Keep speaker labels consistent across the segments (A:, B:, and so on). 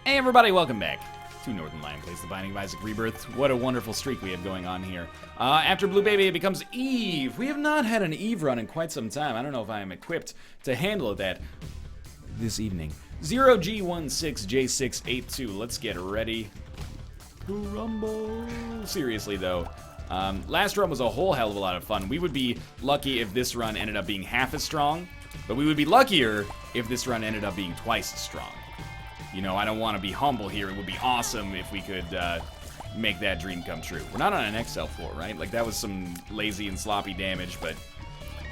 A: Hey everybody, welcome back to Northern Lion Plays The Binding of Isaac Rebirth. What a wonderful streak we have going on here. After Blue Baby, it becomes Eve. We have not had an Eve run in quite some time. I don't know if I am equipped to handle that this evening. 0G16J682. Let's get ready to rumble. Seriously though, last run was a whole hell of a lot of fun. We would be lucky if this run ended up being half as strong, but we would be luckier if this run ended up being twice as strong. You know, I don't want to be humble here. It would be awesome if we could make that dream come true. We're not on an XL floor, right? Like, that was some lazy and sloppy damage, but it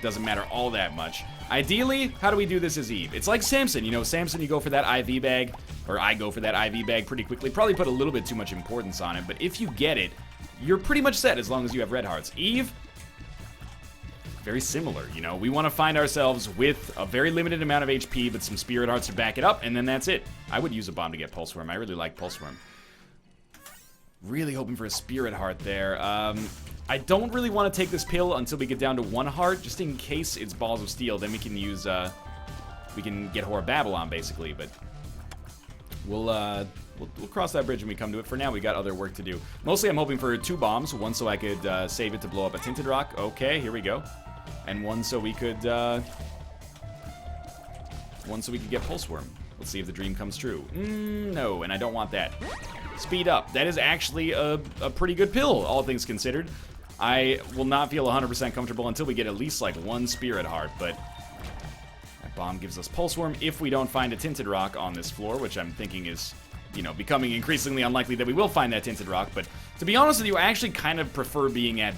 A: doesn't matter all that much. Ideally, how do we do this as Eve? It's like Samson. You know, Samson, you go for that IV bag, or I go for that IV bag pretty quickly. Probably put a little bit too much importance on it, but if you get it, you're pretty much set as long as you have red hearts. Eve, very similar, you know. We want to find ourselves with a very limited amount of HP, but some spirit hearts to back it up, and then that's it. I would use a bomb to get Pulse Worm. I really like Pulse Worm. Really hoping for a spirit heart there. I don't really want to take this pill until we get down to one heart, just in case it's Balls of Steel. Then we can use, we can get Whore of Babylon, basically, but we'll cross that bridge when we come to it. For now, we got other work to do. Mostly, I'm hoping for 2 bombs. One so I could save it to blow up a Tinted Rock. Okay, here we go. And one so we could get Pulse Worm. Let's see if the dream comes true. No, and I don't want that. Speed up. That is actually a pretty good pill, all things considered. I will not feel 100% comfortable until we get at least like 1 Spirit Heart, but that bomb gives us Pulse Worm if we don't find a Tinted Rock on this floor, which I'm thinking is, you know, becoming increasingly unlikely that we will find that Tinted Rock. But to be honest with you, I actually kind of prefer being at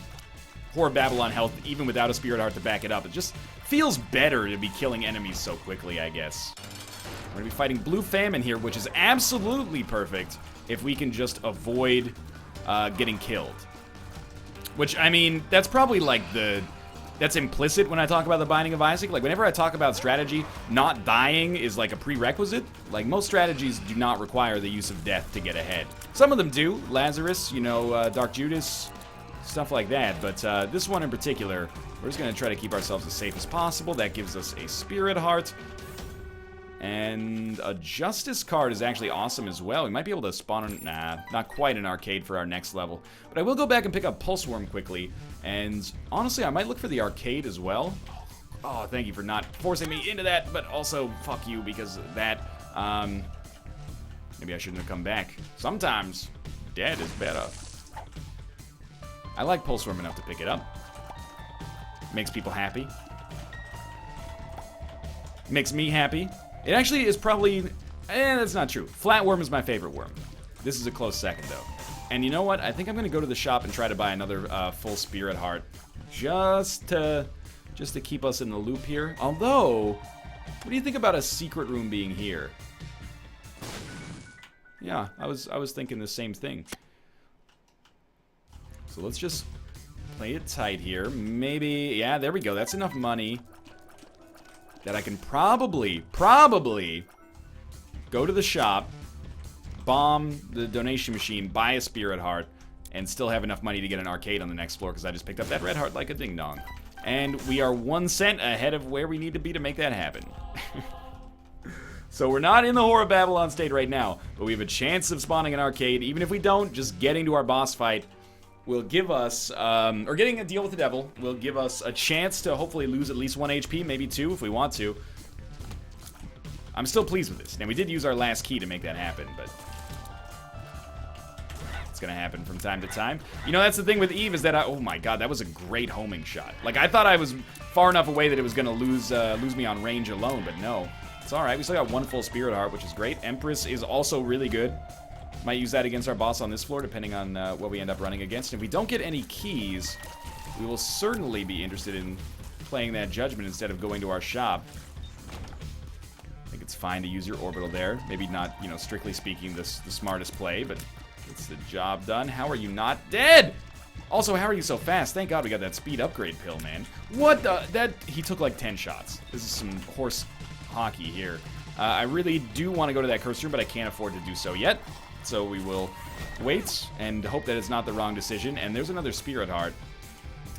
A: Whore of Babylon health even without a Spirit Heart to back it up. It just feels better to be killing enemies so quickly, I guess. We're gonna be fighting Blue Famine here, which is absolutely perfect if we can just avoid getting killed. Which, I mean, that's probably like that's implicit when I talk about the Binding of Isaac. Like, whenever I talk about strategy, not dying is like a prerequisite. Like, most strategies do not require the use of death to get ahead. Some of them do. Lazarus, you know, Dark Judas, stuff like that. But this one in particular, we're just going to try to keep ourselves as safe as possible. That gives us a Spirit Heart. And a Justice card is actually awesome as well. We might be able to spawn, nah, not quite an arcade for our next level. But I will go back and pick up Pulse Worm quickly. And honestly, I might look for the arcade as well. Oh, thank you for not forcing me into that, but also fuck you because of that. Maybe I shouldn't have come back. Sometimes dead is better. I like Pulse Worm enough to pick it up. Makes people happy. Makes me happy. It actually is probably... that's not true. Flatworm is my favorite worm. This is a close second, though. And you know what? I think I'm going to go to the shop and try to buy another full Spirit Heart. Just to keep us in the loop here. Although, what do you think about a secret room being here? Yeah, I was thinking the same thing. So let's just play it tight here. Maybe... yeah, there we go. That's enough money that I can probably go to the shop, bomb the donation machine, buy a Spirit Heart, and still have enough money to get an arcade on the next floor because I just picked up that red heart like a ding-dong. And we are 1 cent ahead of where we need to be to make that happen. So we're not in the Whore of Babylon state right now, but we have a chance of spawning an arcade. Even if we don't, just getting to our boss fight will give us, or getting a deal with the devil, will give us a chance to hopefully lose at least 1 HP, maybe 2 if we want to. I'm still pleased with this. Now, we did use our last key to make that happen, but it's gonna happen from time to time. You know, that's the thing with Eve is that oh my god, that was a great homing shot. Like, I thought I was far enough away that it was gonna lose me on range alone, but no. It's alright, we still got 1 full Spirit Heart, which is great. Empress is also really good. Might use that against our boss on this floor, depending on what we end up running against. And if we don't get any keys, we will certainly be interested in playing that Judgment instead of going to our shop. I think it's fine to use your orbital there. Maybe not, you know, strictly speaking, the smartest play, but it's the job done. How are you not dead? Also, how are you so fast? Thank God we got that speed upgrade pill, man. What the? He took like 10 shots. This is some horse hockey here. I really do want to go to that curse room, but I can't afford to do so yet. So we will wait and hope that it's not the wrong decision. And there's another Spirit Heart.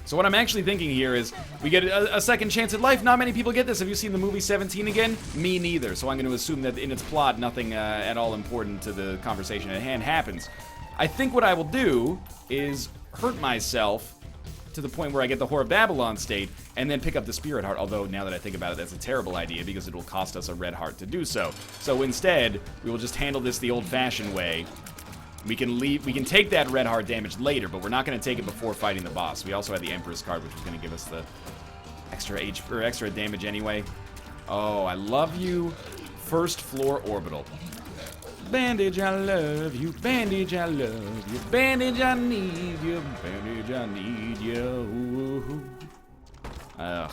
A: So what I'm actually thinking here is we get a second chance at life. Not many people get this. Have you seen the movie 17 again? Me neither. So I'm going to assume that in its plot, nothing at all important to the conversation at hand happens. I think what I will do is hurt myself to the point where I get the Whore of Babylon state and then pick up the Spirit Heart. Although now that I think about it, that's a terrible idea because it will cost us a red heart to do so. So instead, we will just handle this the old-fashioned way. We can take that red heart damage later, but we're not going to take it before fighting the boss. We also have the Emperor's card, which is going to give us the extra damage anyway. Oh, I love you. First floor orbital. Bandage, I love you. Bandage, I love you. Bandage, I need you. Bandage, I need you. Ugh.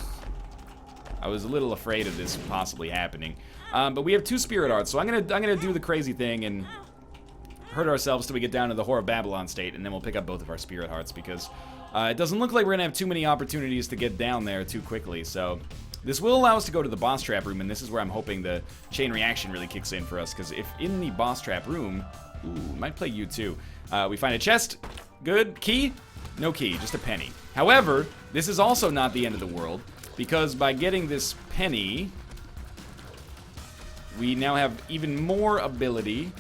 A: I was a little afraid of this possibly happening. But we have 2 Spirit Hearts, so I'm gonna do the crazy thing and hurt ourselves till we get down to the Whore of Babylon state, and then we'll pick up both of our Spirit Hearts because it doesn't look like we're gonna have too many opportunities to get down there too quickly. So this will allow us to go to the boss trap room, and this is where I'm hoping the chain reaction really kicks in for us, because if in the boss trap room, ooh, might play you too, we find a chest, good, key, no key, just a penny. However, this is also not the end of the world, because by getting this penny, we now have even more ability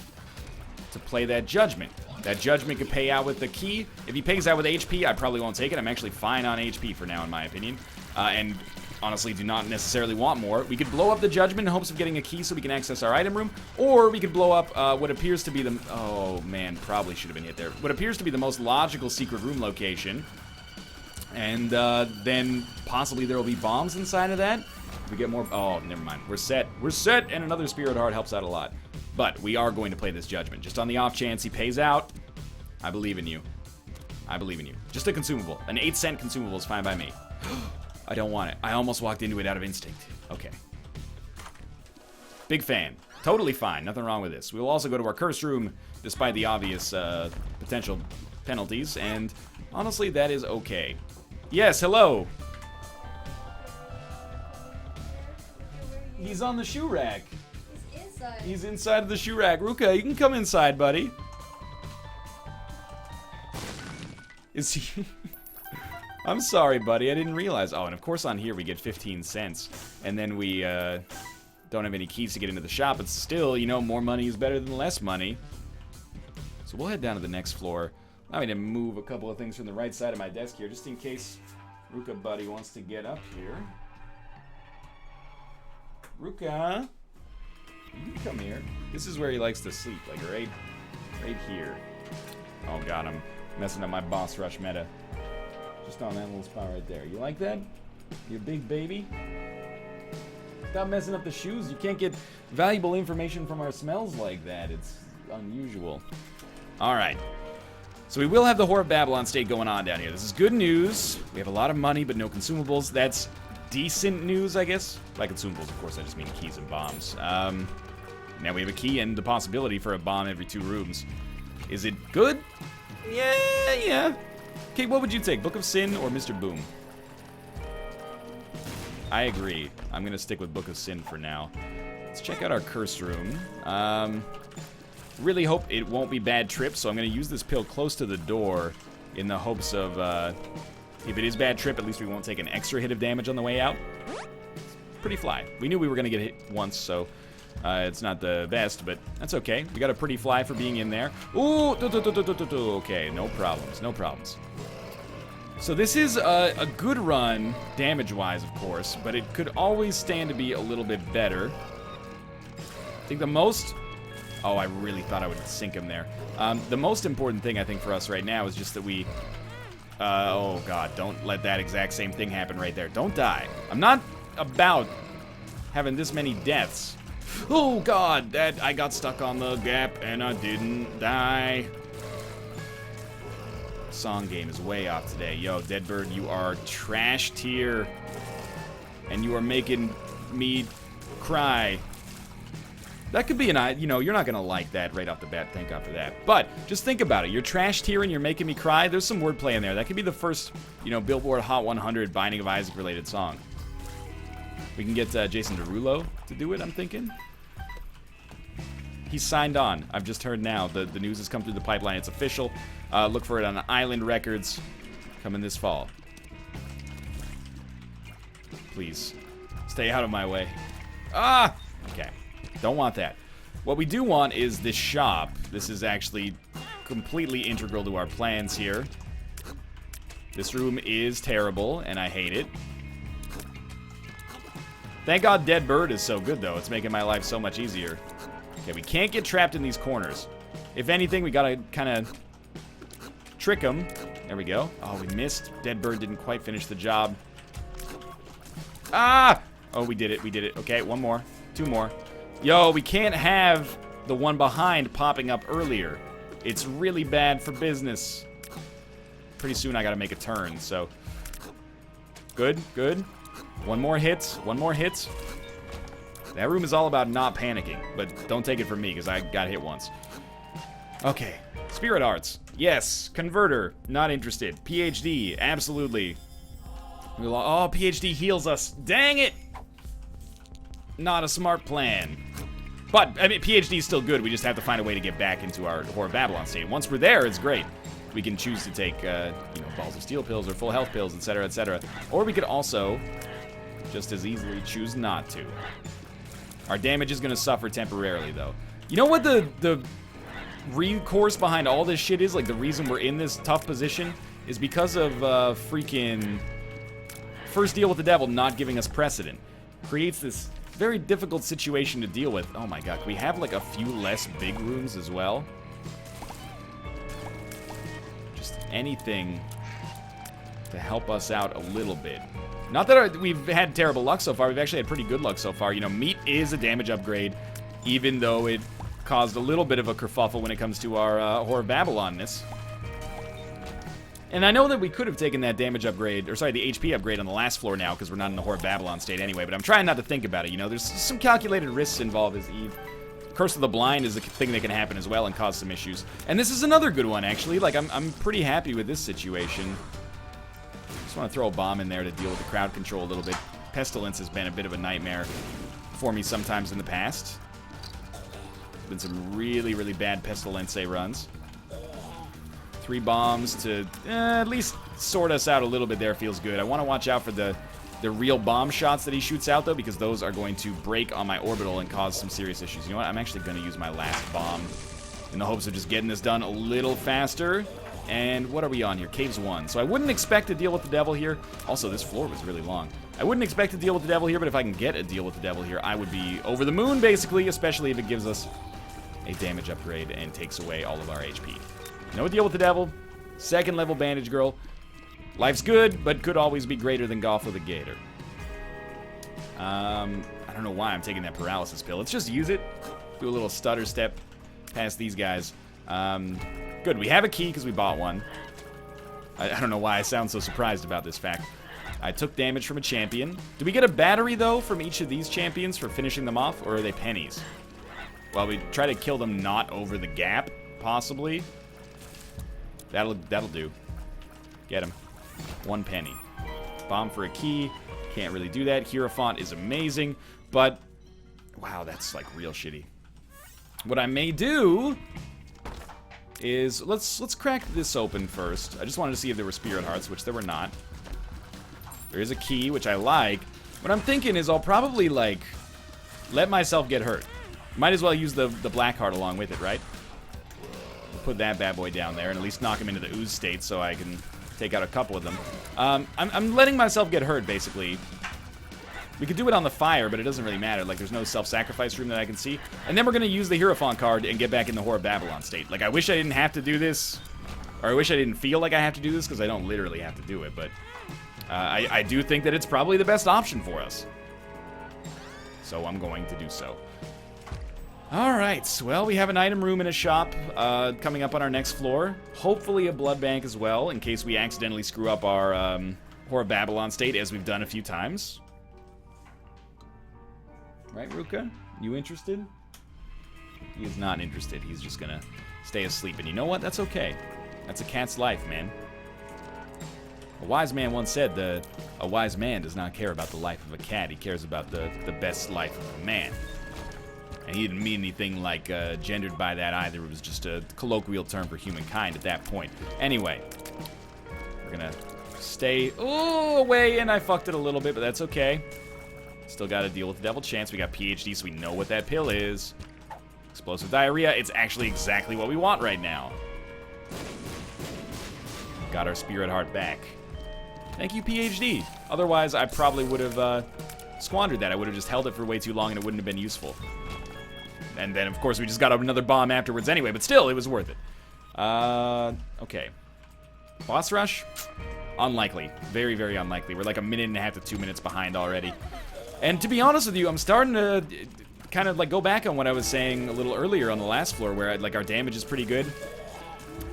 A: to play that judgment. That judgment could pay out with the key. If he pays out with HP, I probably won't take it. I'm actually fine on HP for now, in my opinion. And honestly, do not necessarily want more. We could blow up the judgment in hopes of getting a key so we can access our item room, or we could blow up what appears to be the... Oh, man, probably should have been hit there. What appears to be the most logical secret room location. And then possibly there will be bombs inside of that. If we get more... Oh, never mind. We're set. We're set, and another Spirit Heart helps out a lot. But we are going to play this judgment. Just on the off chance he pays out, I believe in you. I believe in you. Just a consumable. An 8-cent consumable is fine by me. I don't want it. I almost walked into it out of instinct. Okay. Big fan. Totally fine. Nothing wrong with this. We will also go to our curse room, despite the obvious potential penalties, and honestly, that is okay. Yes, hello. He's on the shoe rack. He's inside of the shoe rack. Ruka, you can come inside, buddy. Is he... I'm sorry, buddy. I didn't realize. Oh, and of course on here we get 15 cents. And then we don't have any keys to get into the shop. But still, you know, more money is better than less money. So we'll head down to the next floor. I'm going to move a couple of things from the right side of my desk here, just in case Ruka buddy wants to get up here. Ruka, you can come here. This is where he likes to sleep, like right here. Oh god, I'm messing up my boss rush meta. Just on that little spot right there. You like that? You big baby? Stop messing up the shoes. You can't get valuable information from our smells like that. It's unusual. Alright. So we will have the Whore of Babylon state going on down here. This is good news. We have a lot of money, but no consumables. That's decent news, I guess. By consumables, of course, I just mean keys and bombs. Now we have a key and the possibility for a bomb every 2 rooms. Is it good? Yeah. Okay, what would you take? Book of Sin or Mr. Boom? I agree. I'm going to stick with Book of Sin for now. Let's check out our curse room. Really hope it won't be bad trip, so I'm going to use this pill close to the door in the hopes of, if it is bad trip, at least we won't take an extra hit of damage on the way out. Pretty fly. We knew we were going to get hit once, so it's not the best, but that's okay. We got a pretty fly for being in there. Ooh, okay, no problems, no problems. So this is a good run, damage-wise, of course, but it could always stand to be a little bit better. I think the most... Oh, I really thought I would sink him there. The most important thing, I think, for us right now is just that we... oh, God, don't let that exact same thing happen right there. Don't die. I'm not about having this many deaths. Oh, God, that I got stuck on the gap, and I didn't die. Song game is way off today. Yo, Deadbird, you are trash tier, and you are making me cry. That could be an, you know, you're not going to like that right off the bat, thank God for that. But just think about it. You're trash tier and you're making me cry. There's some wordplay in there. That could be the first, you know, Billboard Hot 100 Binding of Isaac related song. We can get Jason Derulo to do it, I'm thinking. He's signed on. I've just heard now. The news has come through the pipeline. It's official. Look for it on Island Records coming this fall. Please. Stay out of my way. Ah! Okay. Don't want that. What we do want is this shop. This is actually completely integral to our plans here. This room is terrible, and I hate it. Thank God Dead Bird is so good, though. It's making my life so much easier. Okay, we can't get trapped in these corners. If anything, we gotta kind of trick them. There we go. Oh, we missed. Dead Bird didn't quite finish the job. Ah! Oh, we did it. We did it. Okay, one more. Two more. Yo, we can't have the one behind popping up earlier. It's really bad for business. Pretty soon I gotta make a turn, so. Good, good. One more hit. One more hit. That room is all about not panicking, but don't take it from me, because I got hit once. Okay. Spirit Arts. Yes. Converter. Not interested. PhD. Absolutely. Oh, PhD heals us. Dang it! Not a smart plan. But, I mean, PhD is still good. We just have to find a way to get back into our Whore of Babylon state. Once we're there, it's great. We can choose to take, you know, Balls of Steel pills or full health pills, etc., etc. Or we could also just as easily choose not to. Our damage is going to suffer temporarily, though. You know what the recourse behind all this shit is? Like, the reason we're in this tough position is because of freaking First Deal with the Devil not giving us precedent. Creates this very difficult situation to deal with. Oh my god, can we have like a few less big rooms as well? Just anything to help us out a little bit. Not that we've had terrible luck so far, we've actually had pretty good luck so far. You know, meat is a damage upgrade, even though it caused a little bit of a kerfuffle when it comes to our Whore of Babylon-ness. And I know that we could have taken that damage upgrade, or sorry, the HP upgrade on the last floor now, because we're not in the Whore of Babylon state anyway, but I'm trying not to think about it, you know? There's some calculated risks involved as Eve. Curse of the Blind is a thing that can happen as well and cause some issues. And this is another good one, actually. Like, I'm pretty happy with this situation. Just want to throw a bomb in there to deal with the crowd control a little bit. Pestilence has been a bit of a nightmare for me sometimes in the past. There's been some really, really bad Pestilence runs. 3 bombs to at least sort us out a little bit there feels good. I want to watch out for the real bomb shots that he shoots out, though, because those are going to break on my orbital and cause some serious issues. You know what? I'm actually going to use my last bomb in the hopes of just getting this done a little faster. And what are we on here? Caves 1. So I wouldn't expect to deal with the devil here. Also, this floor was really long. I wouldn't expect to deal with the devil here, but if I can get a deal with the devil here, I would be over the moon, basically, especially if it gives us a damage upgrade and takes away all of our HP. No deal with the devil. Second level bandage girl. Life's good, but could always be greater than golf with a gator. I don't know why I'm taking that paralysis pill. Let's just use it. Do a little stutter step past these guys. Good, we have a key because we bought one. I don't know why I sound so surprised about this fact. I took damage from a champion. Do we get a battery, though, from each of these champions for finishing them off, or are they pennies? Well, we try to kill them not over the gap, possibly. That'll do. Get him. 1 penny. Bomb for a key. Can't really do that. Hierophant is amazing, but wow, that's like real shitty. What I may do is let's crack this open first. I just wanted to see if there were spirit hearts, which there were not. There is a key, which I like. What I'm thinking is I'll probably like let myself get hurt. Might as well use the black heart along with it, right? Put that bad boy down there and at least knock him into the ooze state so I can take out a couple of them. I'm letting myself get hurt, basically. We could do it on the fire, but it doesn't really matter. Like, there's no self-sacrifice room that I can see. And then we're going to use the Hierophant card and get back in the Whore of Babylon state. Like, I wish I didn't have to do this. Or I wish I didn't feel like I have to do this, because I don't literally have to do it. But I do think that it's probably the best option for us. So I'm going to do so. Alright, well, we have an item room and a shop coming up on our next floor. Hopefully a blood bank as well, in case we accidentally screw up our Whore of Babylon state, as we've done a few times. Right, Ruka? You interested? He is not interested. He's just gonna stay asleep. And you know what? That's okay. That's a cat's life, man. A wise man once said that a wise man does not care about the life of a cat. He cares about the best life of a man. And he didn't mean anything like gendered by that either. It was just a colloquial term for humankind at that point. Anyway, we're gonna Stay away, and I fucked it a little bit, but that's okay. Still got to deal with the devil chance. We got PhD, so we know what that pill is. Explosive diarrhea. It's actually exactly what we want right now. Got our spirit heart back. Thank you, PhD. Otherwise, I probably would have squandered that. I would have just held it for way too long, and it wouldn't have been useful. And then, of course, we just got another bomb afterwards anyway, but still, it was worth it. Okay. Boss rush? Unlikely. Very, very unlikely. We're like 1.5 to 2 minutes behind already. And to be honest with you, I'm starting to kind of like go back on what I was saying a little earlier on the last floor, where like our damage is pretty good.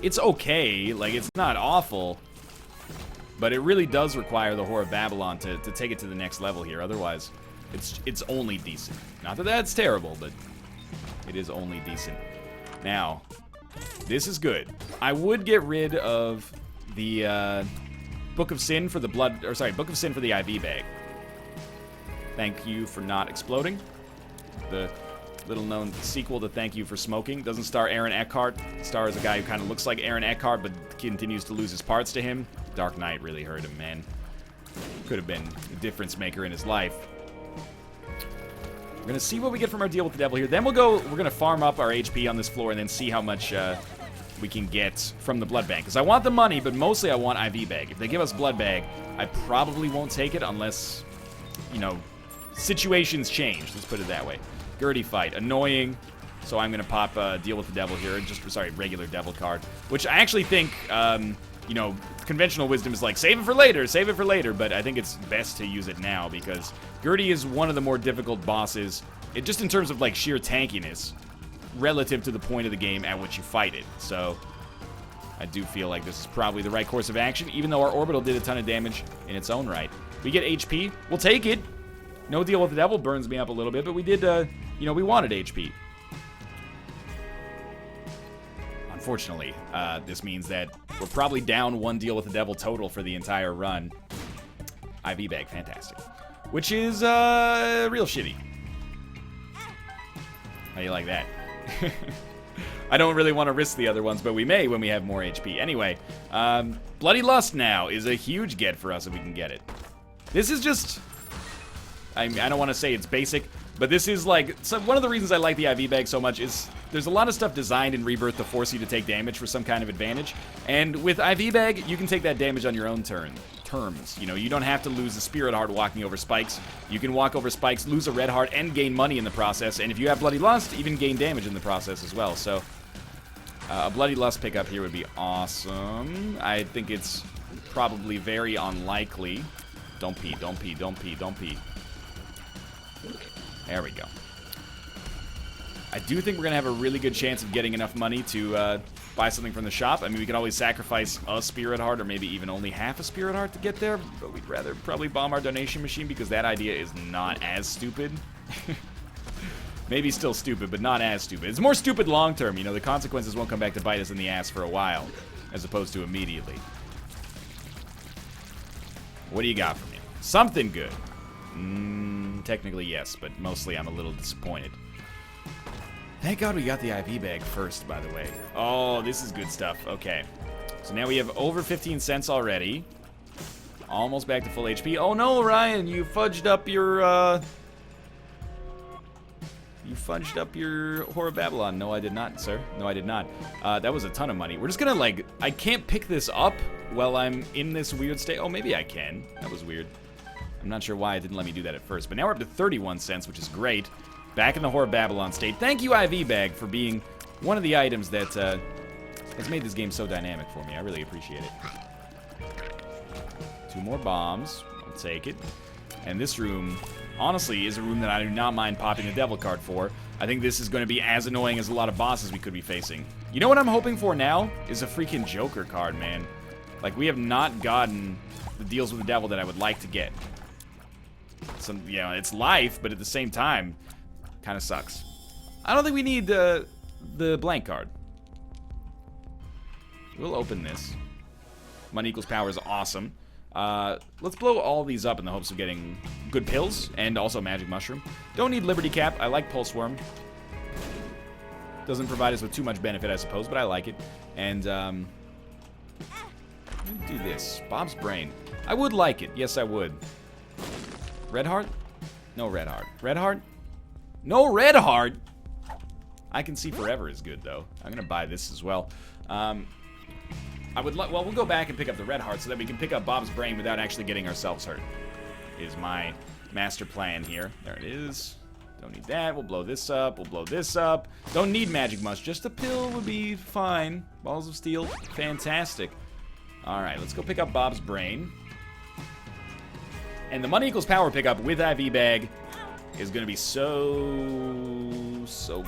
A: It's okay. Like, it's not awful. But it really does require the Whore of Babylon to take it to the next level here. Otherwise, it's only decent. Not that that's terrible, but it is only decent. Now, this is good. I would get rid of the Book of Sin for the Book of Sin for the IV bag. Thank you for not exploding. The little-known sequel to Thank You for Smoking. Doesn't star Aaron Eckhart. Stars a guy who kind of looks like Aaron Eckhart, but continues to lose his parts to him. Dark Knight really hurt him, man. Could have been a difference maker in his life. We're gonna see what we get from our deal with the devil here. Then we're gonna farm up our HP on this floor and then see how much we can get from the blood bank. Because I want the money, but mostly I want IV bag. If they give us blood bag, I probably won't take it unless, you know, situations change. Let's put it that way. Gertie fight, annoying. So I'm gonna pop deal with the devil here. Regular devil card, which I actually think, you know, conventional wisdom is like, save it for later, but I think it's best to use it now because Gertie is one of the more difficult bosses, just in terms of like sheer tankiness, relative to the point of the game at which you fight it. So I do feel like this is probably the right course of action, even though our orbital did a ton of damage in its own right. We get HP, we'll take it. No deal with the devil burns me up a little bit, but we did, you know, we wanted HP. Unfortunately, this means that we're probably down 1 deal with the devil total for the entire run. IV bag, fantastic. Which is, real shitty. How do you like that? I don't really want to risk the other ones, but we may when we have more HP. Anyway, Bloody Lust now is a huge get for us if we can get it. This is just... I don't want to say it's basic, but this is like... one of the reasons I like the IV bag so much is there's a lot of stuff designed in Rebirth to force you to take damage for some kind of advantage. And with IV bag, you can take that damage on your own terms. You know, you don't have to lose the spirit heart walking over spikes. You can walk over spikes, lose a red heart, and gain money in the process. And if you have Bloody Lust, even gain damage in the process as well. So, a Bloody Lust pickup here would be awesome. I think it's probably very unlikely. Don't pee, don't pee, don't pee, don't pee. There we go. I do think we're going to have a really good chance of getting enough money to buy something from the shop. I mean, we can always sacrifice a spirit heart or maybe even only half a spirit heart to get there, but we'd rather probably bomb our donation machine because that idea is not as stupid. Maybe still stupid, but not as stupid. It's more stupid long term, you know, the consequences won't come back to bite us in the ass for a while, as opposed to immediately. What do you got for me? Something good. Technically yes, but mostly I'm a little disappointed. Thank God we got the IV bag first, by the way. Oh, this is good stuff. Okay. So now we have over 15 cents already. Almost back to full HP. Oh no, Ryan, you fudged up your, Whore of Babylon. No, I did not, sir. No, I did not. That was a ton of money. We're just gonna, like... I can't pick this up while I'm in this weird state. Oh, maybe I can. That was weird. I'm not sure why it didn't let me do that at first. But now we're up to 31 cents, which is great. Back in the Whore of Babylon state. Thank you, IV Bag, for being one of the items that has made this game so dynamic for me. I really appreciate it. 2 more bombs. I'll take it. And this room, honestly, is a room that I do not mind popping a devil card for. I think this is going to be as annoying as a lot of bosses we could be facing. You know what I'm hoping for now? Is a freaking Joker card, man. Like, we have not gotten the deals with the devil that I would like to get. Some, you know, it's life, but at the same time... kind of sucks. I don't think we need the blank card. We'll open this. Money equals power is awesome. Let's blow all these up in the hopes of getting good pills and also magic mushroom. Don't need Liberty Cap. I like Pulse Worm. Doesn't provide us with too much benefit, I suppose, but I like it. And do this. Bob's Brain. I would like it. Yes, I would. Red heart? No red heart. Red heart? No red heart! I can see forever is good, though. I'm gonna buy this as well. I would like... Well, we'll go back and pick up the red heart so that we can pick up Bob's brain without actually getting ourselves hurt. Is my master plan here. There it is. Don't need that. We'll blow this up. We'll blow this up. Don't need magic much. Just a pill would be fine. Balls of steel. Fantastic. Alright, let's go pick up Bob's brain. And the money equals power pickup with IV bag is going to be so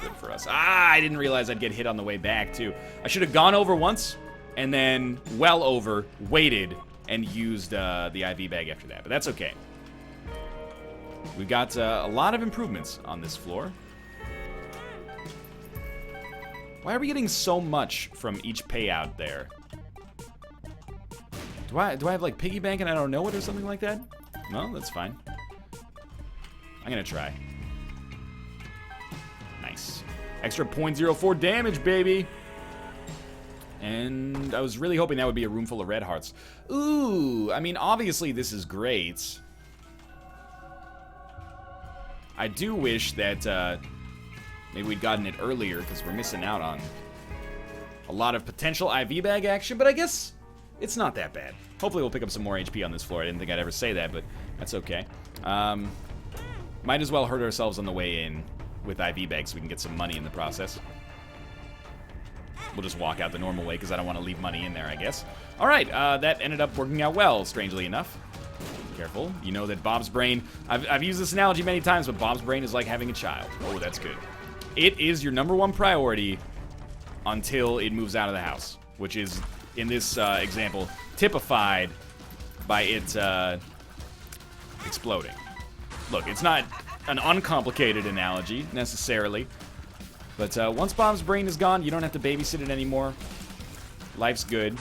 A: good for us. Ah, I didn't realize I'd get hit on the way back, too. I should have gone over once, and then well over, waited, and used the IV bag after that. But that's okay. We've got a lot of improvements on this floor. Why are we getting so much from each payout there? Do I have, like, piggy bank and I don't know it or something like that? No, that's fine. I'm gonna try. Nice. Extra 0.04 damage, baby! And I was really hoping that would be a room full of red hearts. Ooh, I mean, obviously this is great. I do wish that maybe we'd gotten it earlier, because we're missing out on a lot of potential IV bag action, but I guess it's not that bad. Hopefully we'll pick up some more HP on this floor. I didn't think I'd ever say that, but that's okay. Might as well hurt ourselves on the way in with IV bags so we can get some money in the process. We'll just walk out the normal way because I don't want to leave money in there, I guess. Alright, that ended up working out well, strangely enough. Careful. You know that Bob's brain... I've used this analogy many times, but Bob's brain is like having a child. Oh, that's good. It is your #1 priority until it moves out of the house, which is, in this example, typified by it exploding. Look, it's not an uncomplicated analogy, necessarily. But once Bob's brain is gone, you don't have to babysit it anymore. Life's good.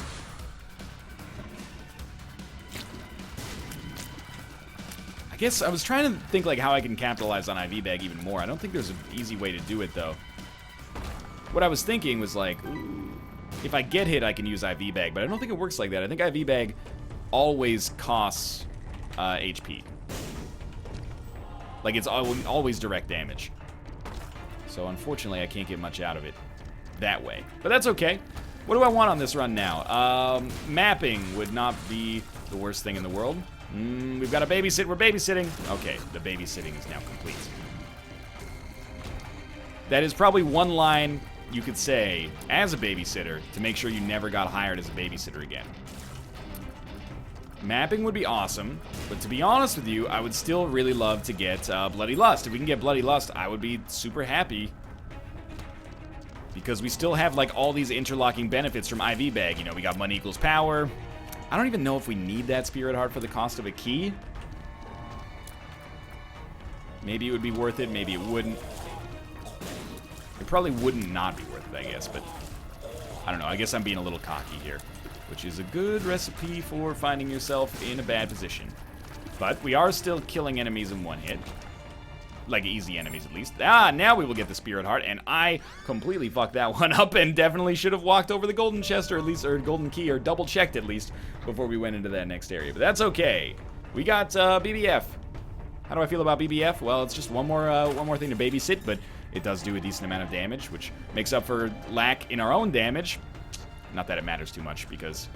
A: I guess I was trying to think like how I can capitalize on IV bag even more. I don't think there's an easy way to do it, though. What I was thinking was like, ooh, if I get hit, I can use IV bag, but I don't think it works like that. I think IV bag always costs HP. Like, it's always direct damage. So, unfortunately, I can't get much out of it that way. But that's okay. What do I want on this run now? Mapping would not be the worst thing in the world. We've got a babysit. We're babysitting. Okay, the babysitting is now complete. That is probably one line you could say as a babysitter to make sure you never got hired as a babysitter again. Mapping would be awesome, but to be honest with you, I would still really love to get Bloody Lust. If we can get Bloody Lust, I would be super happy. Because we still have, like, all these interlocking benefits from IV Bag. You know, we got money equals power. I don't even know if we need that Spirit Heart for the cost of a key. Maybe it would be worth it, maybe it wouldn't. It probably wouldn't not be worth it, I guess, but I don't know. I guess I'm being a little cocky here, which is a good recipe for finding yourself in a bad position. But we are still killing enemies in one hit. Like, easy enemies, at least. Ah, now we will get the Spirit Heart, and I completely fucked that one up and definitely should have walked over the golden chest, or at least, or golden key, or double-checked, at least, before we went into that next area. But that's okay. We got BBF. How do I feel about BBF? Well, it's just one more thing to babysit, but it does do a decent amount of damage, which makes up for lack in our own damage. Not that it matters too much, because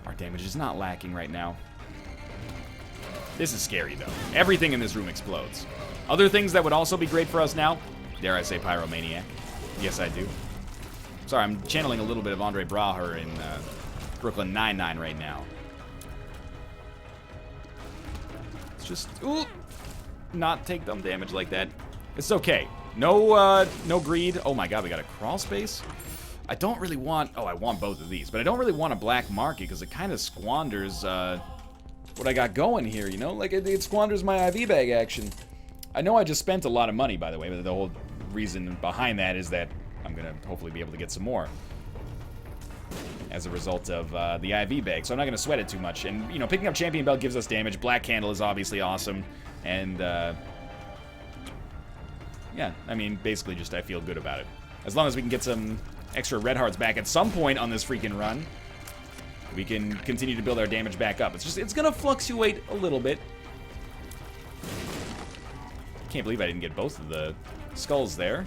A: our damage is not lacking right now. This is scary, though. Everything in this room explodes. Other things that would also be great for us now? Dare I say Pyromaniac? Yes, I do. Sorry, I'm channeling a little bit of Andre Braugher in Brooklyn Nine-Nine right now. Let's just, ooh, not take dumb damage like that. It's okay. No greed. Oh my god, we got a crawl space? I don't really want, oh, I want both of these, but I don't really want a black market because it kind of squanders, what I got going here, you know? Like, it squanders my IV bag action. I know I just spent a lot of money, by the way, but the whole reason behind that is that I'm gonna hopefully be able to get some more as a result of the IV bag, so I'm not gonna sweat it too much. And, you know, picking up Champion Belt gives us damage. Black Candle is obviously awesome, and, yeah, I mean, basically just I feel good about it. As long as we can get some extra red hearts back at some point on this freaking run. we can continue to build our damage back up. It's gonna fluctuate a little bit. Can't believe I didn't get both of the skulls there.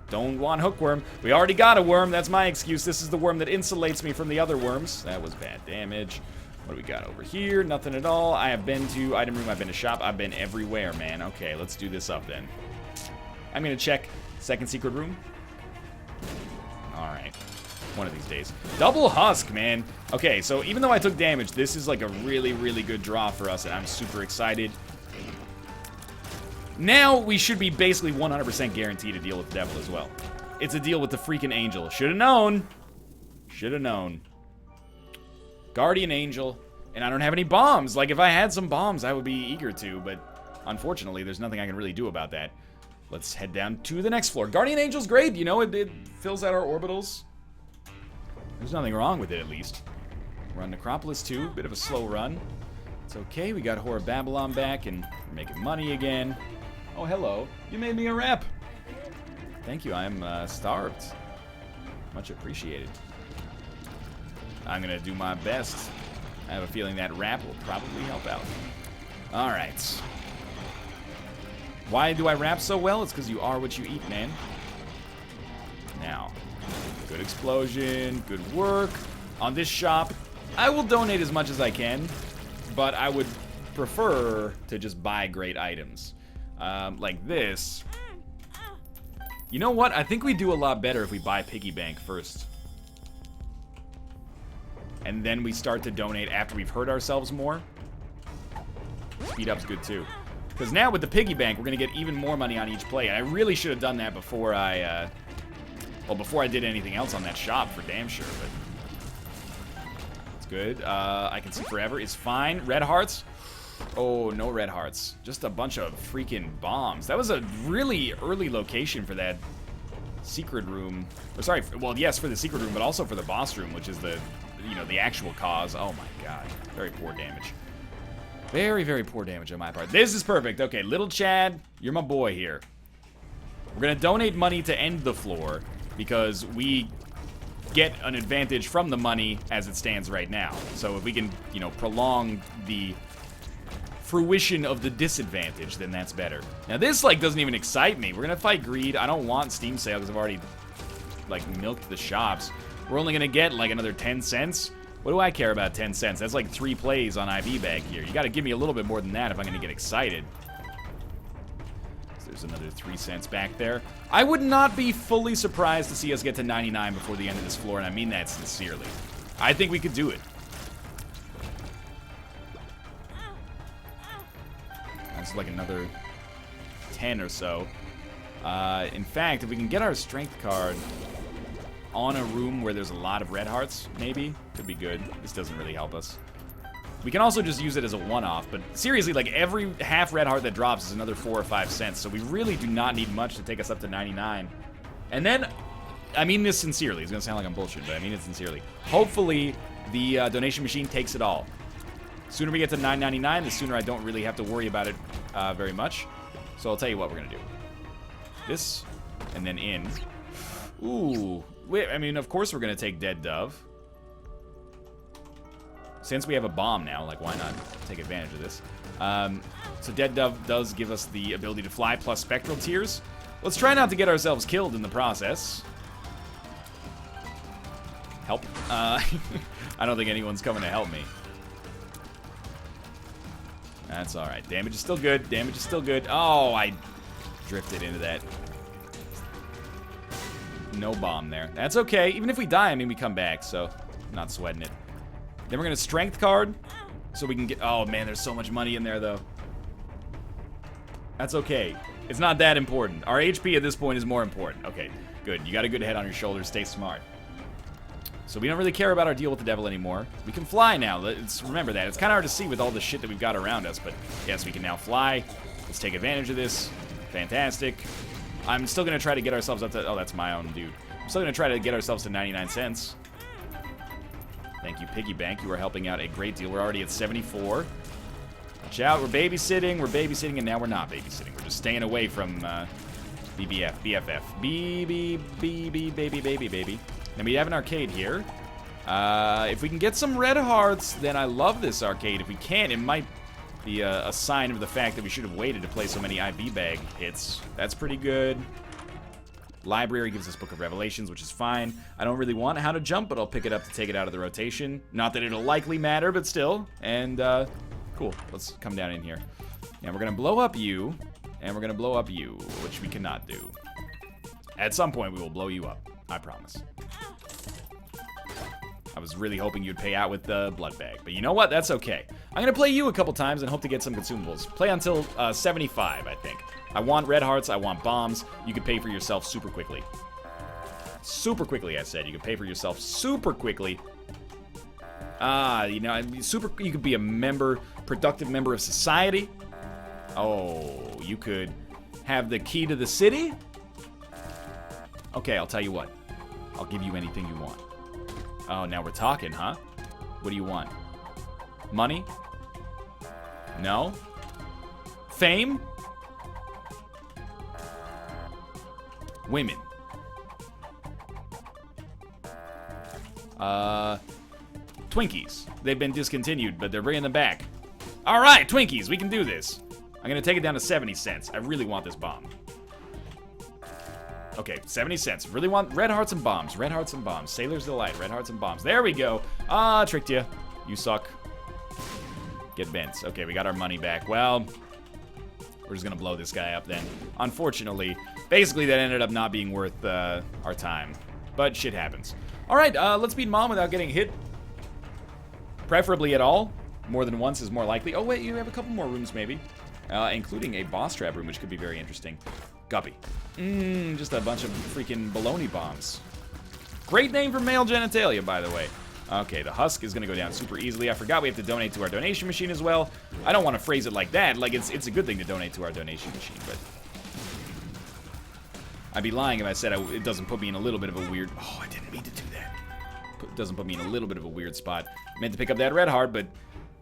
A: Don't want hookworm. We already got a worm. That's my excuse. This is the worm that insulates me from the other worms. That was bad damage. What do we got over here? Nothing at all. I have been to item room. I've been to shop. I've been everywhere, man. Okay, let's do this up then. I'm going to check second secret room. All right. One of these days. Double husk, man. Okay, so even though I took damage, this is like a really, really good draw for us, and I'm super excited. Now we should be basically 100% guaranteed to deal with the devil as well. It's a deal with the freaking angel. Should have known. Should have known. Guardian angel. And I don't have any bombs. Like, if I had some bombs, I would be eager to. But unfortunately, there's nothing I can really do about that. Let's head down to the next floor. Guardian angel's great. You know, it fills out our orbitals. There's nothing wrong with it, at least. We're on Necropolis 2. Bit of a slow run. It's okay. We got Whore of Babylon back, and we're making money again. Oh, hello. You made me a rep. Thank you. I'm starved. Much appreciated. I'm going to do my best. I have a feeling that rap will probably help out. All right. Why do I rap so well? It's because you are what you eat, man. Now, good explosion, good work. On this shop, I will donate as much as I can, but I would prefer to just buy great items. Like this. You know what? I think we do a lot better if we buy piggy bank first. And then we start to donate after we've hurt ourselves more. Speed up's good too. Because now with the piggy bank, we're going to get even more money on each play. And I really should have done that before I, before I did anything else on that shop for damn sure. But it's good. I can see forever is fine. Red hearts. Oh, no red hearts. Just a bunch of freaking bombs. That was a really early location for that secret room. Or sorry, well, yes, for the secret room, but also for the boss room, which is the, you know, the actual cause. Oh my god. Very poor damage. Very, very poor damage on my part. This is perfect. Okay, little Chad, you're my boy here. We're going to donate money to end the floor because we get an advantage from the money as it stands right now. So if we can, you know, prolong the fruition of the disadvantage, then that's better. Now this, like, doesn't even excite me. We're going to fight greed. I don't want Steam sale because I've already, like, milked the shops. We're only going to get, like, another 10 cents. What do I care about 10 cents? That's like 3 plays on IV bag here. You got to give me a little bit more than that if I'm going to get excited. So there's another 3 cents back there. I would not be fully surprised to see us get to 99 before the end of this floor, and I mean that sincerely. I think we could do it. That's like another 10 or so. In fact, if we can get our strength card on a room where there's a lot of red hearts, maybe, could be good. This doesn't really help us. We can also just use it as a one-off, but seriously, like, every half red heart that drops is another 4 or 5 cents, so we really do not need much to take us up to 99. And then, I mean this sincerely. It's gonna sound like I'm bullshit, but I mean it sincerely. Hopefully, the donation machine takes it all. The sooner we get to 9.99, the sooner I don't really have to worry about it very much. So I'll tell you what we're gonna do. This, and then in. Ooh. Wait, I mean, of course we're gonna take Dead Dove. Since we have a bomb now, like, why not take advantage of this? So Dead Dove does give us the ability to fly plus Spectral Tears. Let's try not to get ourselves killed in the process. Help. I don't think anyone's coming to help me. That's alright. Damage is still good. Damage is still good. Oh, I drifted into that. No bomb there. That's okay. Even if we die, I mean, we come back, so I'm not sweating it. Then we're going to strength card, so we can get... Oh, man, there's so much money in there, though. That's okay. It's not that important. Our HP at this point is more important. Okay, good. You got a good head on your shoulders. Stay smart. So we don't really care about our deal with the devil anymore. We can fly now. Let's remember that. It's kind of hard to see with all the shit that we've got around us, but yes, we can now fly. Let's take advantage of this. Fantastic. I'm still going to try to get ourselves up to... Oh, that's my own dude. I'm still going to try to get ourselves to 99 cents. Thank you, Piggy Bank. You are helping out a great deal. We're already at 74. Watch out. We're babysitting. We're babysitting, and now we're not babysitting. We're just staying away from BFF. BB, baby. Then we have an arcade here. If we can get some red hearts, then I love this arcade. If we can't, it might be a sign of the fact that we should have waited to play so many IV bag hits. That's pretty good. Library gives us Book of Revelations, which is fine. I don't really want How to Jump, but I'll pick it up to take it out of the rotation. Not that it'll likely matter, but still. And, cool. Let's come down in here. And we're going to blow up you, and we're going to blow up you, which we cannot do. At some point, we will blow you up. I promise. I was really hoping you'd pay out with the blood bag, but you know what? That's okay. I'm going to play you a couple times and hope to get some consumables. Play until 75, I think. I want red hearts. I want bombs. You can pay for yourself super quickly. Super quickly, I said. You can pay for yourself super quickly. You know, you could be a member, productive member of society. Oh, you could have the key to the city. Okay, I'll tell you what. I'll give you anything you want. Oh, now we're talking, huh? What do you want? Money? No? Fame? Women? Twinkies. They've been discontinued, but they're bringing them back. All right, Twinkies, we can do this. I'm gonna take it down to 70 cents. I really want this bomb. Okay, 70 cents. Really want red hearts and bombs. Red hearts and bombs. Sailor's Delight. Red hearts and bombs. There we go. Ah, tricked you. You suck. Get bent. Okay, we got our money back. Well, we're just gonna blow this guy up then. Unfortunately, basically that ended up not being worth our time. But shit happens. All right, let's beat Mom without getting hit. Preferably at all. More than once is more likely. Oh, wait, you have a couple more rooms maybe. Including a boss trap room, which could be very interesting. Guppy. Just a bunch of freaking baloney bombs. Great name for male genitalia, by the way. Okay, the husk is gonna go down super easily. I forgot we have to donate to our donation machine as well. I don't want to phrase it like that. Like, it's a good thing to donate to our donation machine, but I'd be lying if I said it doesn't put me in a little bit of a weird... Oh, I didn't mean to do that. It doesn't put me in a little bit of a weird spot. Meant to pick up that red heart, but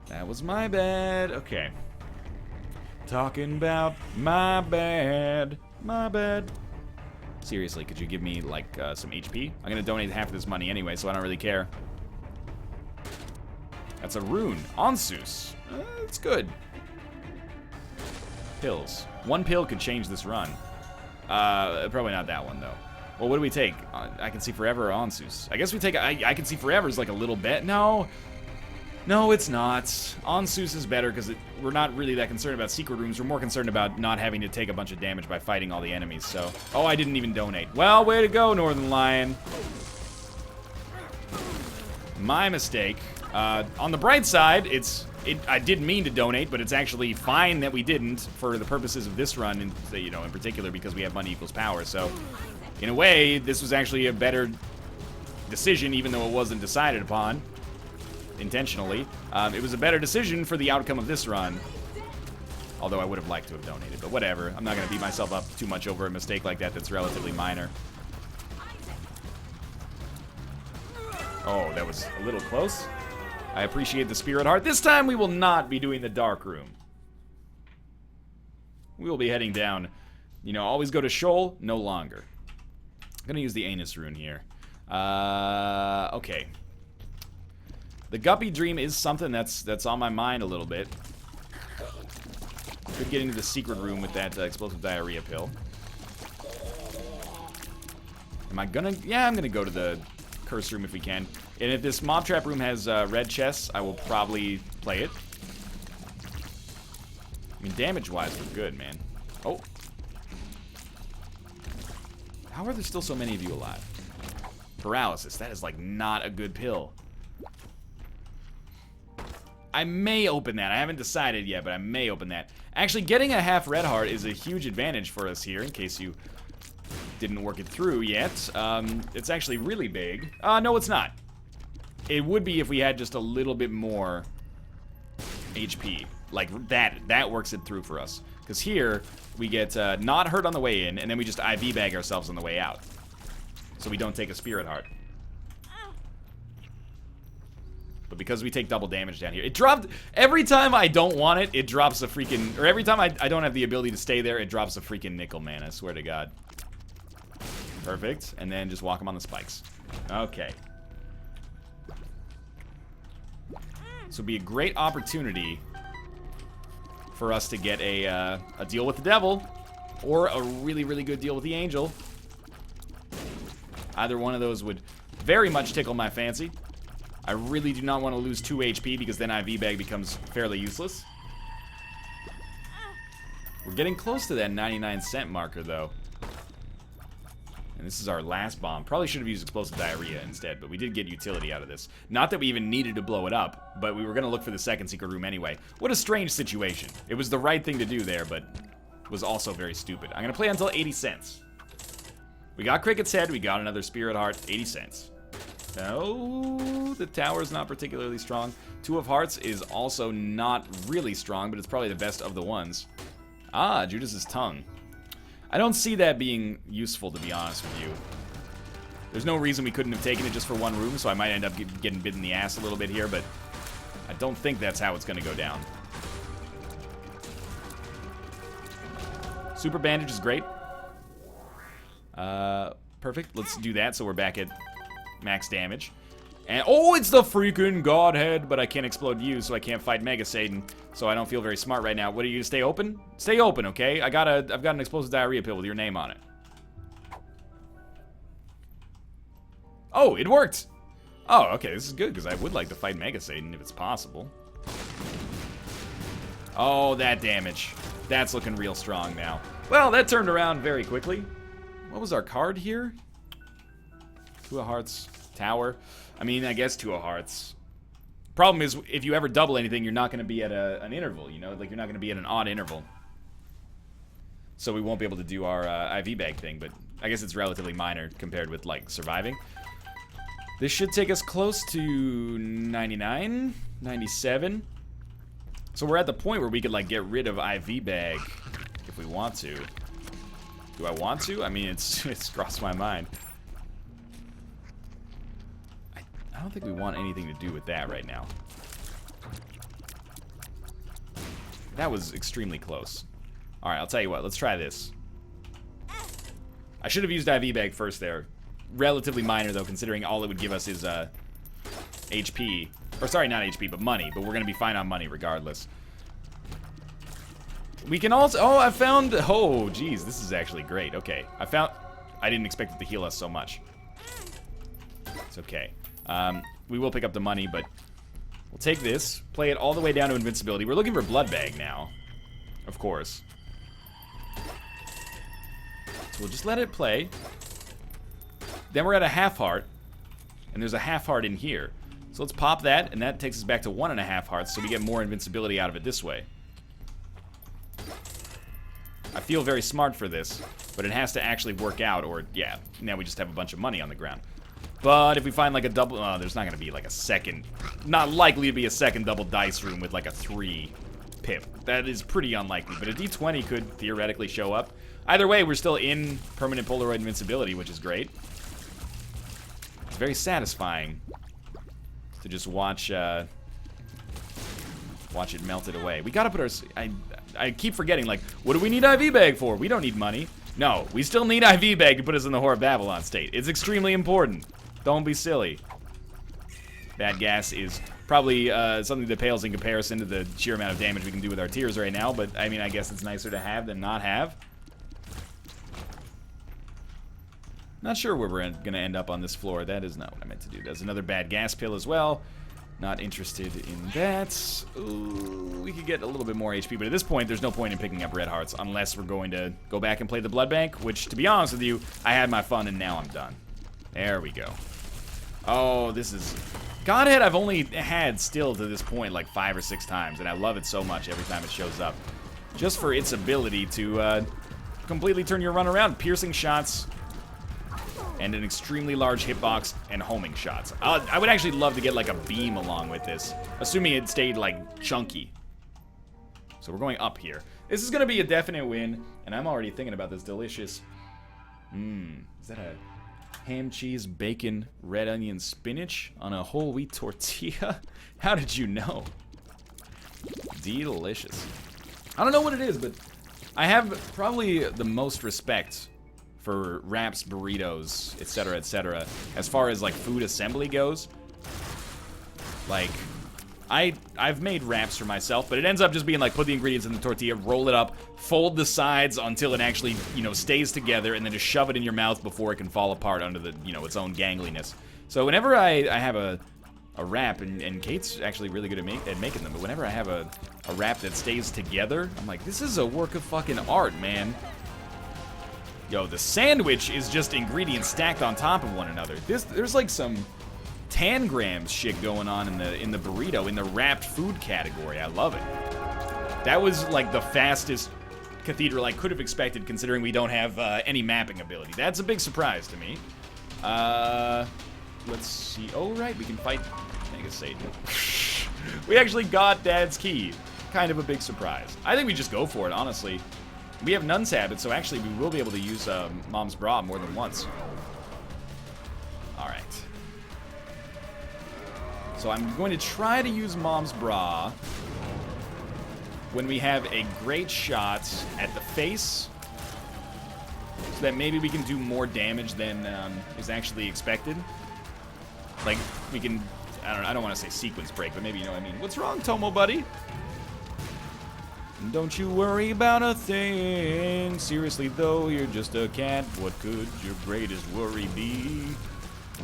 A: that was my bad. Okay. Talking about my bad. My bad. Seriously, could you give me, like, some HP? I'm gonna donate half of this money anyway, so I don't really care. That's a rune. Onsus. It's good. Pills. One pill could change this run. Probably not that one, though. Well, what do we take? I Can See Forever or Onsus? I guess we take... I Can See Forever is like a little bit. No. No, it's not. Onsus is better because we're not really that concerned about secret rooms. We're more concerned about not having to take a bunch of damage by fighting all the enemies, so... Oh, I didn't even donate. Well, way to go, Northern Lion. My mistake. On the bright side, I didn't mean to donate, but it's actually fine that we didn't for the purposes of this run, and you know, in particular because we have money equals power. So, in a way, this was actually a better decision, even though it wasn't decided upon intentionally. It was a better decision for the outcome of this run. Although I would have liked to have donated, but whatever. I'm not going to beat myself up too much over a mistake like that that's relatively minor. Oh, that was a little close. I appreciate the Spirit Heart. This time we will not be doing the Dark Room. We will be heading down. You know, always go to Shoal, no longer. I'm going to use the Anus Rune here. Okay. The Guppy Dream is something that's on my mind a little bit. Could get into the secret room with that explosive diarrhea pill. Am I gonna... Yeah, I'm gonna go to the curse room if we can. And if this mob trap room has red chests, I will probably play it. I mean, damage-wise, we're good, man. Oh. How are there still so many of you alive? Paralysis. That is, like, not a good pill. I may open that. I haven't decided yet, but I may open that. Actually, getting a half red heart is a huge advantage for us here, in case you didn't work it through yet. It's actually really big. No, it's not. It would be if we had just a little bit more HP. Like, that works it through for us. Because here, we get not hurt on the way in, and then we just IV bag ourselves on the way out. So we don't take a Spirit Heart. But because we take double damage down here, it dropped, every time I don't want it, it drops a freaking, or every time I don't have the ability to stay there, it drops a freaking nickel, man, I swear to God. Perfect, and then just walk him on the spikes. Okay. This would be a great opportunity for us to get a deal with the devil, or a really, really good deal with the angel. Either one of those would very much tickle my fancy. I really do not want to lose 2 HP because then IV bag becomes fairly useless. We're getting close to that 99-cent marker, though. And this is our last bomb. Probably should have used explosive diarrhea instead, but we did get utility out of this. Not that we even needed to blow it up, but we were going to look for the second secret room anyway. What a strange situation. It was the right thing to do there, but was also very stupid. I'm going to play until 80 cents. We got Cricket's Head. We got another Spirit Heart. 80 cents. No, the tower is not particularly strong. 2 of Hearts is also not really strong, but it's probably the best of the ones. Ah, Judas's Tongue. I don't see that being useful, to be honest with you. There's no reason we couldn't have taken it just for 1 room, so I might end up getting bit in the ass a little bit here, but I don't think that's how it's going to go down. Super Bandage is great. Perfect. Let's do that so we're back at max damage. And oh, it's the freaking Godhead, but I can't explode you, so I can't fight Mega Satan. So I don't feel very smart right now. What are you, stay open? Stay open, okay? I've got an explosive diarrhea pill with your name on it. Oh, it worked. Oh, okay, this is good because I would like to fight Mega Satan if it's possible. Oh, that damage. That's looking real strong now. Well, that turned around very quickly. What was our card here? 2 of Hearts, Tower. I mean, I guess 2 of Hearts. Problem is, if you ever double anything, you're not going to be at an interval, you know? Like, you're not going to be at an odd interval. So we won't be able to do our IV bag thing, but I guess it's relatively minor compared with, like, surviving. This should take us close to 99, 97. So we're at the point where we could, like, get rid of IV bag if we want to. Do I want to? I mean, it's crossed my mind. I don't think we want anything to do with that right now. That was extremely close. Alright, I'll tell you what. Let's try this. I should have used IV bag first there. Relatively minor, though, considering all it would give us is HP. Or, sorry, not HP, but money. But we're going to be fine on money regardless. We can also... Oh, I found... Oh, geez. This is actually great. Okay. I didn't expect it to heal us so much. It's okay. We will pick up the money, but we'll take this, play it all the way down to invincibility. We're looking for blood bag now, of course. So we'll just let it play. Then we're at a half heart, and there's a half heart in here. So let's pop that, and that takes us back to 1.5 hearts, so we get more invincibility out of it this way. I feel very smart for this, but it has to actually work out, or, yeah, now we just have a bunch of money on the ground. But if we find like a double, there's not going to be like a second, not likely to be a second double dice room with like a 3 pip. That is pretty unlikely, but a D20 could theoretically show up. Either way, we're still in permanent Polaroid invincibility, which is great. It's very satisfying to just watch it melted away. We gotta put our, I keep forgetting, like, what do we need IV bag for? We don't need money. No, we still need IV bag to put us in the Whore of Babylon state. It's extremely important. Don't be silly. Bad gas is probably something that pales in comparison to the sheer amount of damage we can do with our tears right now, but I mean, I guess it's nicer to have than not have. Not sure where we're gonna end up on this floor. That is not what I meant to do. There's another bad gas pill as well. Not interested in that. Ooh, we could get a little bit more HP, but at this point, there's no point in picking up red hearts unless we're going to go back and play the blood bank, which, to be honest with you, I had my fun and now I'm done. There we go. Oh, this is... Godhead I've only had still to this point like 5 or 6 times, and I love it so much every time it shows up. Just for its ability to completely turn your run around. Piercing shots, and an extremely large hitbox, and homing shots. I would actually love to get like a beam along with this, assuming it stayed like chunky. So we're going up here. This is gonna be a definite win, and I'm already thinking about this delicious. Is that a ham, cheese, bacon, red onion, spinach on a whole wheat tortilla? How did you know? Delicious. I don't know what it is, but I have probably the most respect for wraps, burritos, etc., etc., as far as like food assembly goes. Like, I've made wraps for myself, but it ends up just being like put the ingredients in the tortilla, roll it up, fold the sides until it actually, you know, stays together, and then just shove it in your mouth before it can fall apart under the, you know, its own gangliness. So whenever I have a wrap, and Kate's actually really good at making them, but whenever I have a wrap that stays together, I'm like, this is a work of fucking art, man. Yo, the sandwich is just ingredients stacked on top of one another. There's like some tangrams shit going on in the burrito, in the wrapped food category. I love it. That was like the fastest cathedral I could have expected, considering we don't have any mapping ability. That's a big surprise to me. Let's see. Oh, right, we can fight Mega Satan. We actually got Dad's key. Kind of a big surprise. I think we just go for it, honestly. We have Nun's Habit, so actually we will be able to use Mom's Bra more than once. Alright. So I'm going to try to use Mom's Bra when we have a great shot at the face, so that maybe we can do more damage than is actually expected. Like, we can, I don't want to say sequence break, but maybe you know what I mean. What's wrong, Tomo buddy? Don't you worry about a thing. Seriously though, you're just a cat. What could your greatest worry be?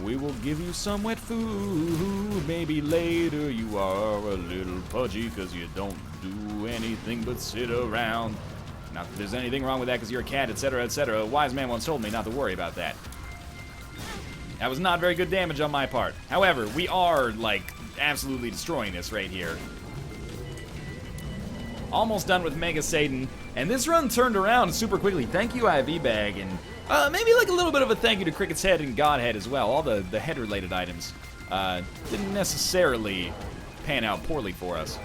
A: We will give you some wet food. Maybe later you are a little pudgy because you don't do anything but sit around. Not that there's anything wrong with that because you're a cat, etc., etc. A wise man once told me not to worry about that. That was not very good damage on my part. However, we are, like, absolutely destroying this right here. Almost done with Mega Satan. And this run turned around super quickly. Thank you, IV Bag. And maybe like a little bit of a thank you to Cricket's Head and Godhead as well. All the head-related items didn't necessarily pan out poorly for us.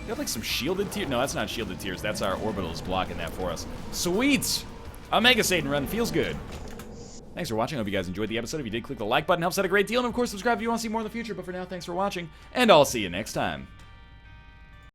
A: We have like some shielded tears. No, that's not shielded tears. That's our orbitals blocking that for us. Sweet! A Mega Satan run feels good. Thanks for watching. I hope you guys enjoyed the episode. If you did, click the like button. Helps out a great deal. And of course, subscribe if you want to see more in the future. But for now, thanks for watching. And I'll see you next time.